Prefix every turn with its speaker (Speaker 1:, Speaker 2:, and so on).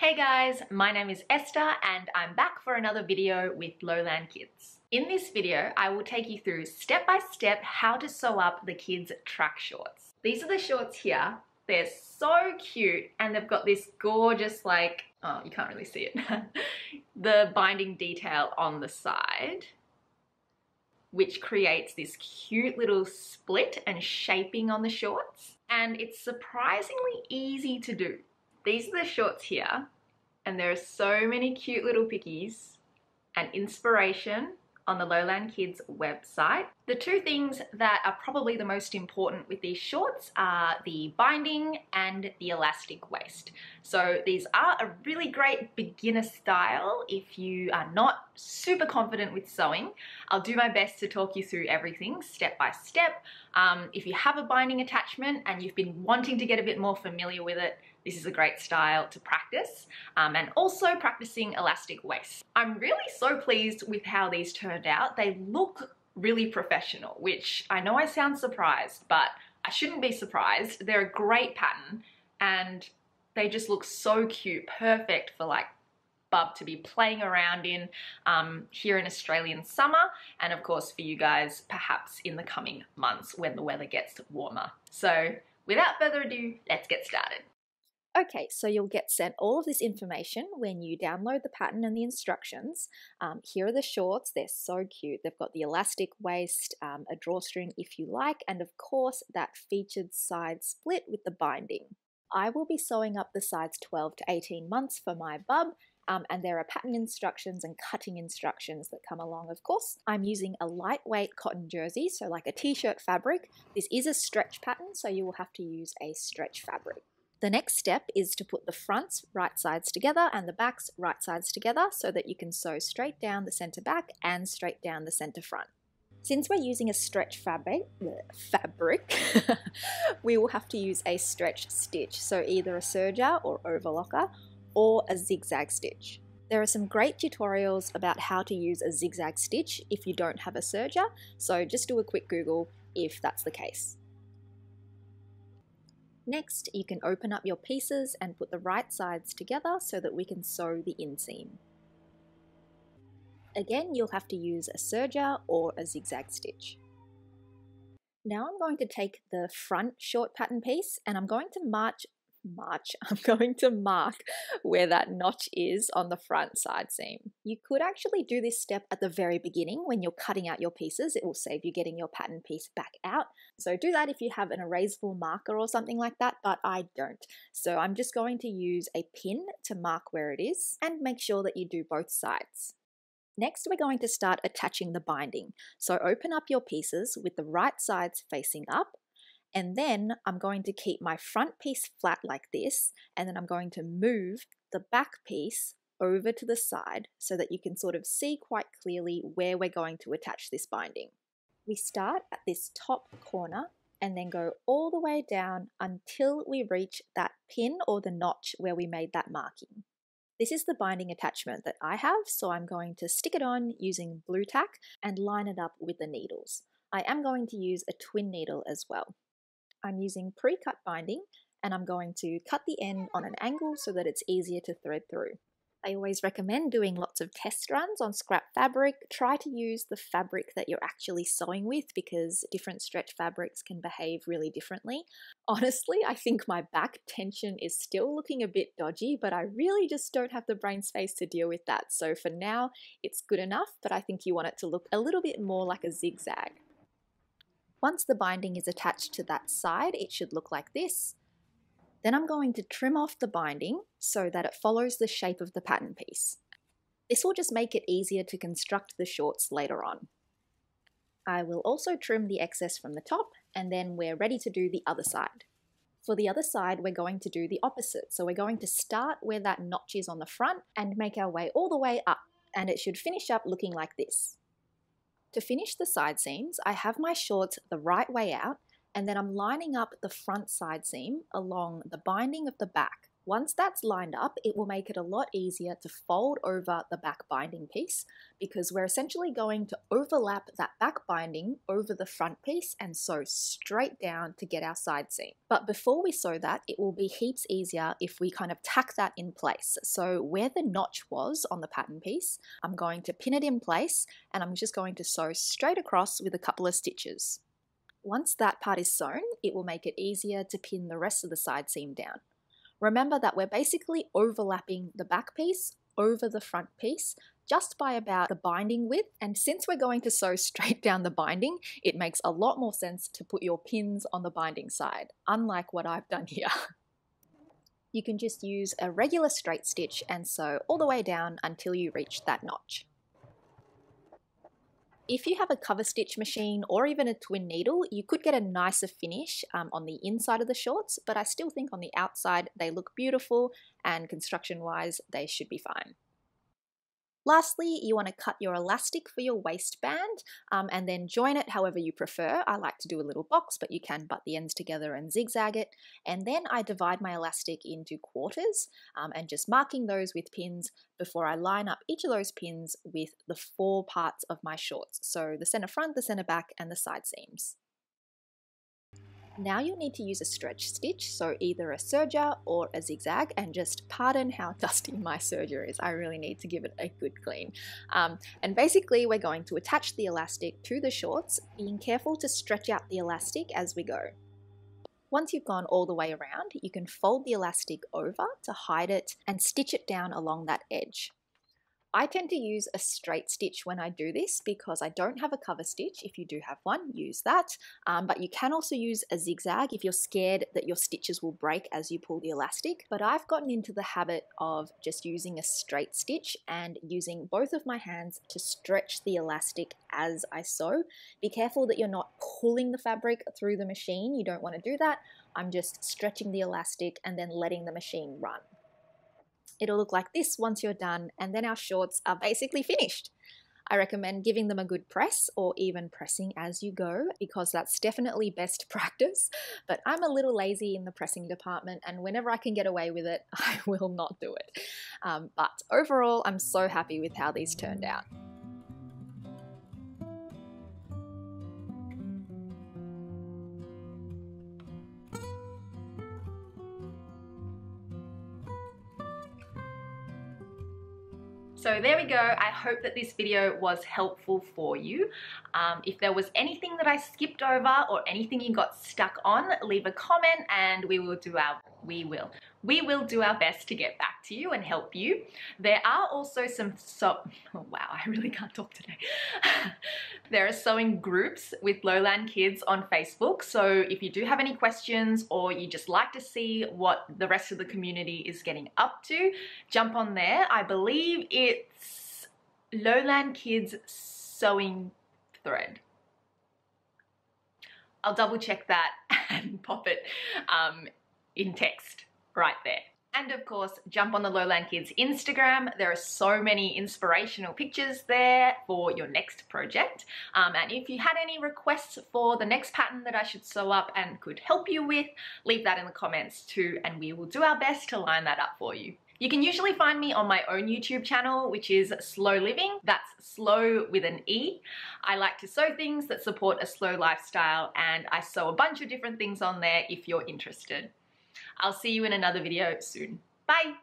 Speaker 1: Hey guys, my name is Esther and I'm back for another video with Lowland Kids. In this video, I will take you through step by step how to sew up the kids' track shorts. These are the shorts here. They're so cute and they've got this gorgeous oh, you can't really see it, the binding detail on the side, which creates this cute little split and shaping on the shorts. And it's surprisingly easy to do. These are the shorts here, and there are so many cute little pickies and inspiration on the Lowland Kids website. The two things that are probably the most important with these shorts are the binding and the elastic waist. So these are a really great beginner style if you are not super confident with sewing. I'll do my best to talk you through everything step by step. If you have a binding attachment and you've been wanting to get a bit more familiar with it, this is a great style to practice, and also practicing elastic waist. I'm really so pleased with how these turned out. They look really professional, which I know I sound surprised, but I shouldn't be surprised. They're a great pattern and they just look so cute, perfect for bub to be playing around in here in Australian summer, and of course for you guys perhaps in the coming months when the weather gets warmer. So without further ado, let's get started.
Speaker 2: Okay, so you'll get sent all of this information when you download the pattern and the instructions. Here are the shorts. They're so cute. They've got the elastic waist, a drawstring if you like, and of course that featured side split with the binding. I will be sewing up the sides 12 to 18 months for my bub, and there are pattern instructions and cutting instructions that come along, of course. I'm using a lightweight cotton jersey, so like a t-shirt fabric. This is a stretch pattern, so you will have to use a stretch fabric. The next step is to put the fronts right sides together and the backs right sides together so that you can sew straight down the center back and straight down the center front. Since we're using a stretch fabric, we will have to use a stretch stitch, so either a serger or overlocker or a zigzag stitch. There are some great tutorials about how to use a zigzag stitch if you don't have a serger, so just do a quick Google if that's the case. Next, you can open up your pieces and put the right sides together so that we can sew the inseam. Again, you'll have to use a serger or a zigzag stitch. Now I'm going to take the front short pattern piece and I'm going to mark where that notch is on the front side seam. You could actually do this step at the very beginning when you're cutting out your pieces. It will save you getting your pattern piece back out. So do that if you have an erasable marker or something like that, but I don't. So I'm just going to use a pin to mark where it is and make sure that you do both sides. Next, we're going to start attaching the binding. So open up your pieces with the right sides facing up. And then I'm going to keep my front piece flat like this, and then I'm going to move the back piece over to the side so that you can sort of see quite clearly where we're going to attach this binding. We start at this top corner and then go all the way down until we reach that pin or the notch where we made that marking. This is the binding attachment that I have, so I'm going to stick it on using blue tack and line it up with the needles. I am going to use a twin needle as well. I'm using pre-cut binding and I'm going to cut the end on an angle so that it's easier to thread through. I always recommend doing lots of test runs on scrap fabric. Try to use the fabric that you're actually sewing with because different stretch fabrics can behave really differently. Honestly, I think my back tension is still looking a bit dodgy, but I really just don't have the brain space to deal with that. So for now, it's good enough, but I think you want it to look a little bit more like a zigzag. Once the binding is attached to that side, it should look like this. Then I'm going to trim off the binding so that it follows the shape of the pattern piece. This will just make it easier to construct the shorts later on. I will also trim the excess from the top, and then we're ready to do the other side. For the other side, we're going to do the opposite. So we're going to start where that notch is on the front and make our way all the way up, and it should finish up looking like this. To finish the side seams, I have my shorts the right way out, and then I'm lining up the front side seam along the binding of the back Once that's lined up, it will make it a lot easier to fold over the back binding piece because we're essentially going to overlap that back binding over the front piece and sew straight down to get our side seam. But before we sew that, it will be heaps easier if we kind of tack that in place. So where the notch was on the pattern piece, I'm going to pin it in place and I'm just going to sew straight across with a couple of stitches. Once that part is sewn, it will make it easier to pin the rest of the side seam down. Remember that we're basically overlapping the back piece over the front piece just by about the binding width, and since we're going to sew straight down the binding, it makes a lot more sense to put your pins on the binding side, unlike what I've done here. You can just use a regular straight stitch and sew all the way down until you reach that notch. If you have a cover stitch machine or even a twin needle, you could get a nicer finish on the inside of the shorts, but I still think on the outside they look beautiful and construction-wise they should be fine. Lastly, you want to cut your elastic for your waistband and then join it however you prefer. I like to do a little box, but you can butt the ends together and zigzag it. And then I divide my elastic into quarters and just marking those with pins before I line up each of those pins with the 4 parts of my shorts. So the center front, the center back, and the side seams. Now you'll need to use a stretch stitch, so either a serger or a zigzag, and just pardon how dusty my serger is. I really need to give it a good clean. And basically we're going to attach the elastic to the shorts, being careful to stretch out the elastic as we go. Once you've gone all the way around, you can fold the elastic over to hide it and stitch it down along that edge. I tend to use a straight stitch when I do this because I don't have a cover stitch. If you do have one, use that. But you can also use a zigzag if you're scared that your stitches will break as you pull the elastic. But I've gotten into the habit of just using a straight stitch and using both of my hands to stretch the elastic as I sew. Be careful that you're not pulling the fabric through the machine. You don't want to do that. I'm just stretching the elastic and then letting the machine run. It'll look like this once you're done, and then our shorts are basically finished. I recommend giving them a good press or even pressing as you go because that's definitely best practice, but I'm a little lazy in the pressing department and whenever I can get away with it, I will not do it. But overall, I'm so happy with how these turned out.
Speaker 1: So there we go. I hope that this video was helpful for you. If there was anything that I skipped over or anything you got stuck on, leave a comment and we will do our best to get back to you and help you. There are also some oh wow, I really can't talk today. There are sewing groups with Lowland Kids on Facebook. So if you do have any questions or you just like to see what the rest of the community is getting up to, jump on there. I believe it's Lowland Kids Sewing Thread. I'll double check that and pop it in text right there. And of course, jump on the Lowland Kids Instagram. There are so many inspirational pictures there for your next project. And if you had any requests for the next pattern that I should sew up and could help you with, leave that in the comments too, and we will do our best to line that up for you. You can usually find me on my own YouTube channel, which is Slow Living. That's slow with an E. I like to sew things that support a slow lifestyle, and I sew a bunch of different things on there if you're interested. I'll see you in another video soon. Bye!